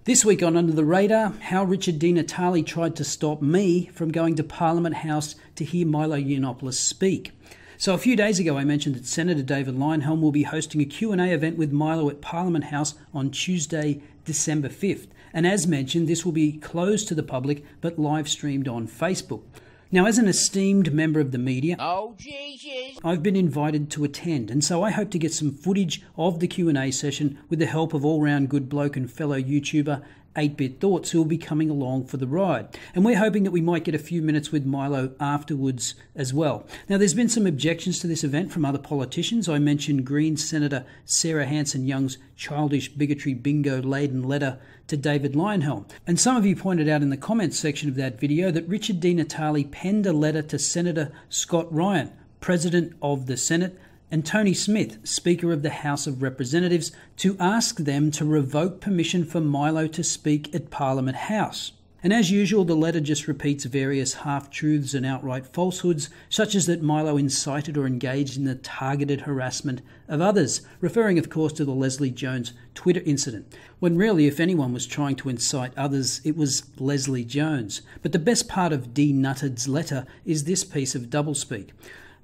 This week on Under the Radar, how Richard Di Natale tried to stop me from going to Parliament House to hear Milo Yiannopoulos speak. So a few days ago I mentioned that Senator David Leyonhjelm will be hosting a Q&A event with Milo at Parliament House on Tuesday, December 5th. And as mentioned, this will be closed to the public but live streamed on Facebook. Now, as an esteemed member of the media, I've been invited to attend, and so I hope to get some footage of the Q&A session with the help of all-round good bloke and fellow YouTuber 8-Bit Thoughts, who will be coming along for the ride. And we're hoping that we might get a few minutes with Milo afterwards as well. Now, there's been some objections to this event from other politicians. I mentioned Greens Senator Sarah Hanson-Young's childish bigotry bingo-laden letter to David Leyonhjelm. And some of you pointed out in the comments section of that video that Richard Di Natale penned a letter to Senator Scott Ryan, President of the Senate, and Tony Smith, Speaker of the House of Representatives, to ask them to revoke permission for Milo to speak at Parliament House. And as usual, the letter just repeats various half-truths and outright falsehoods, such as that Milo incited or engaged in the targeted harassment of others, referring of course to the Leslie Jones Twitter incident, when really if anyone was trying to incite others, it was Leslie Jones. But the best part of D. Nutted's letter is this piece of doublespeak.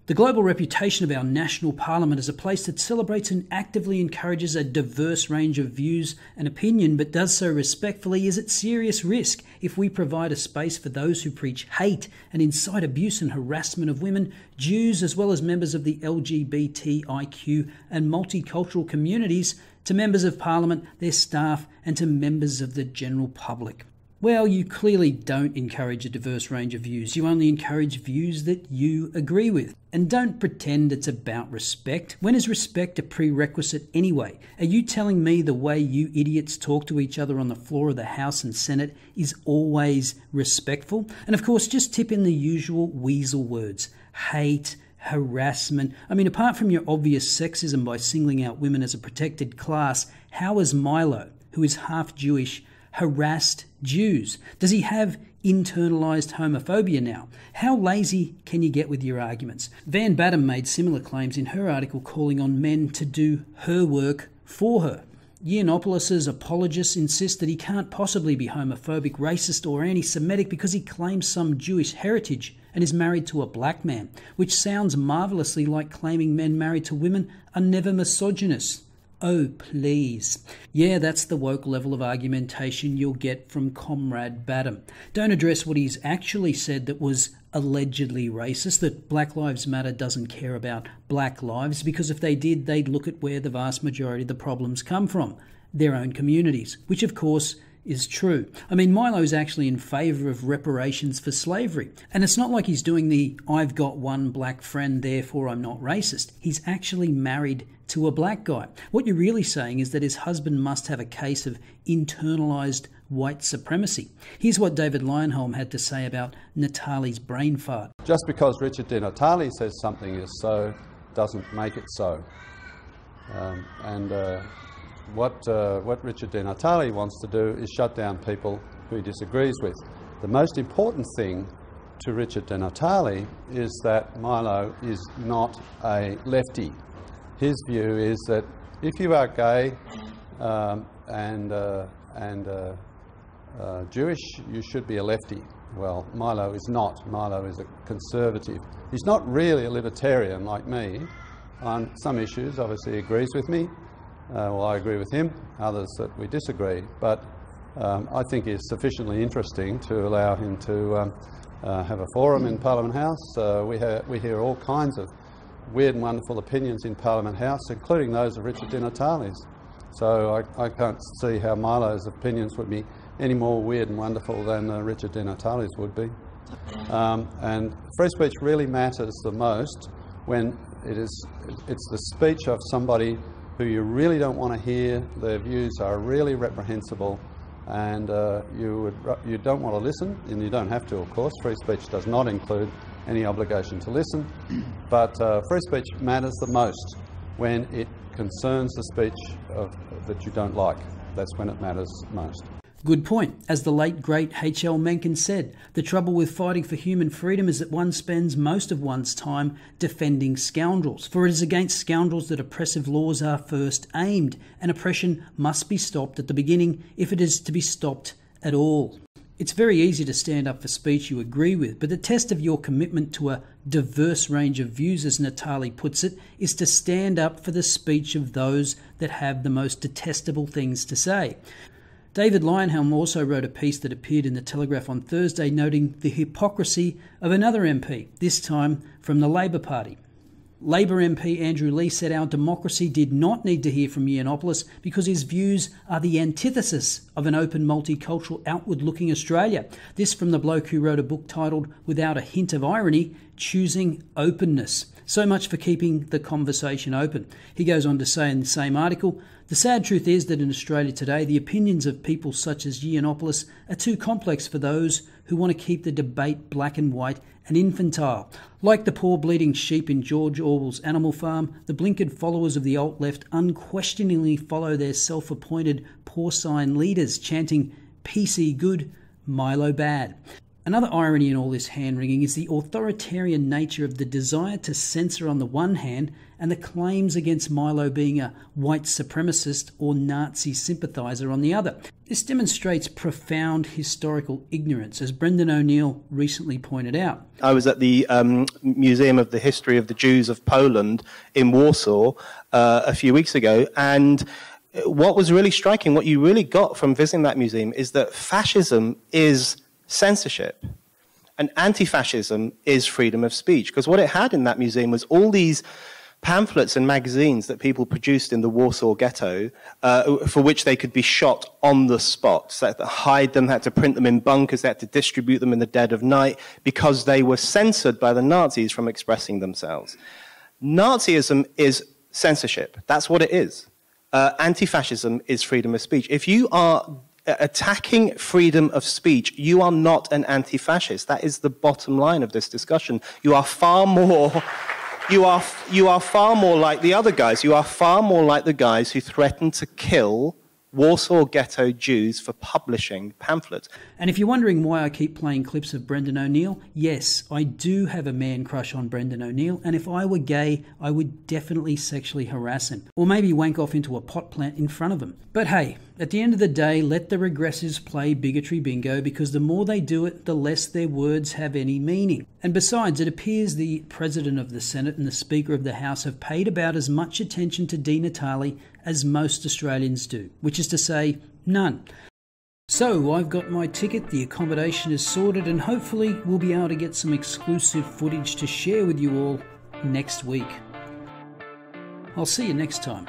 The global reputation of our national parliament as a place that celebrates and actively encourages a diverse range of views and opinion, but does so respectfully, is at serious risk if we provide a space for those who preach hate and incite abuse and harassment of women, Jews, as well as members of the LGBTIQ and multicultural communities, to members of parliament, their staff, and to members of the general public. Well, you clearly don't encourage a diverse range of views. You only encourage views that you agree with. And don't pretend it's about respect. When is respect a prerequisite anyway? Are you telling me the way you idiots talk to each other on the floor of the House and Senate is always respectful? And of course, just tip in the usual weasel words. Hate, harassment. I mean, apart from your obvious sexism by singling out women as a protected class, how is Milo, who is half Jewish, harassed Jews? Does he have internalized homophobia now? How lazy can you get with your arguments? Van Badham made similar claims in her article calling on men to do her work for her. Yiannopoulos' apologists insist that he can't possibly be homophobic, racist or anti-Semitic because he claims some Jewish heritage and is married to a black man, which sounds marvellously like claiming men married to women are never misogynist. Oh, please. Yeah, that's the woke level of argumentation you'll get from Comrade Badham. Don't address what he's actually said that was allegedly racist, that Black Lives Matter doesn't care about black lives, because if they did, they'd look at where the vast majority of the problems come from, their own communities, which of course is true. I mean, Milo's actually in favour of reparations for slavery. And it's not like he's doing the I've got one black friend, therefore I'm not racist. He's actually married to a black guy. What you're really saying is that his husband must have a case of internalised white supremacy. Here's what David Leyonhjelm had to say about Natale's brain fart. Just because Richard Di Natale says something is so doesn't make it so. What Richard Di Natale wants to do is shut down people who he disagrees with. The most important thing to Richard Di Natale is that Milo is not a lefty. His view is that if you are gay and Jewish, you should be a lefty. Well, Milo is not. Milo is a conservative. He's not really a libertarian like me. On some issues, obviously, he agrees with me. Well, I agree with him, others that we disagree, but I think it's sufficiently interesting to allow him to have a forum in Parliament House. We hear all kinds of weird and wonderful opinions in Parliament House, including those of Richard Di Natale's. So I can't see how Milo's opinions would be any more weird and wonderful than Richard Di Natale's would be. And free speech really matters the most when it's the speech of somebody who you really don't want to hear. Their views are really reprehensible, and you don't want to listen, and you don't have to, of course. Free speech does not include any obligation to listen, but free speech matters the most when it concerns the speech that you don't like. That's when it matters most. Good point. As the late great H.L. Mencken said, the trouble with fighting for human freedom is that one spends most of one's time defending scoundrels, for it is against scoundrels that oppressive laws are first aimed, and oppression must be stopped at the beginning if it is to be stopped at all. It's very easy to stand up for speech you agree with, but the test of your commitment to a diverse range of views, as Natale puts it, is to stand up for the speech of those that have the most detestable things to say. David Leyonhjelm also wrote a piece that appeared in the Telegraph on Thursday noting the hypocrisy of another MP, this time from the Labor Party. Labor MP Andrew Leigh said our democracy did not need to hear from Yiannopoulos because his views are the antithesis of an open, multicultural, outward-looking Australia. This from the bloke who wrote a book titled, without a hint of irony, Choosing Openness. So much for keeping the conversation open. He goes on to say in the same article, the sad truth is that in Australia today, the opinions of people such as Yiannopoulos are too complex for those who want to keep the debate black and white and infantile. Like the poor bleeding sheep in George Orwell's Animal Farm, the blinkered followers of the alt-left unquestioningly follow their self-appointed porcine leaders, chanting PC good, Milo bad. Another irony in all this hand-wringing is the authoritarian nature of the desire to censor on the one hand and the claims against Milo being a white supremacist or Nazi sympathiser on the other. This demonstrates profound historical ignorance, as Brendan O'Neill recently pointed out. I was at the Museum of the History of the Jews of Poland in Warsaw a few weeks ago, and what was really striking, what you really got from visiting that museum, is that fascism is censorship and anti-fascism is freedom of speech, because what it had in that museum was all these pamphlets and magazines that people produced in the Warsaw Ghetto for which they could be shot on the spot. So they had to hide them, they had to print them in bunkers, they had to distribute them in the dead of night because they were censored by the Nazis from expressing themselves. Nazism is censorship. That's what it is. Anti-fascism is freedom of speech. If you are attacking freedom of speech, you are not an anti-fascist. That is the bottom line of this discussion. You are far more... You are far more like the other guys. You are far more like the guys who threatened to kill Warsaw Ghetto Jews for publishing pamphlets. And if you're wondering why I keep playing clips of Brendan O'Neill, yes, I do have a man crush on Brendan O'Neill, and if I were gay, I would definitely sexually harass him, or maybe wank off into a pot plant in front of him. But hey, at the end of the day, let the regressives play bigotry bingo, because the more they do it, the less their words have any meaning. And besides, it appears the President of the Senate and the Speaker of the House have paid about as much attention to Di Natale as most Australians do, which is to say, none. So I've got my ticket, the accommodation is sorted, and hopefully we'll be able to get some exclusive footage to share with you all next week. I'll see you next time.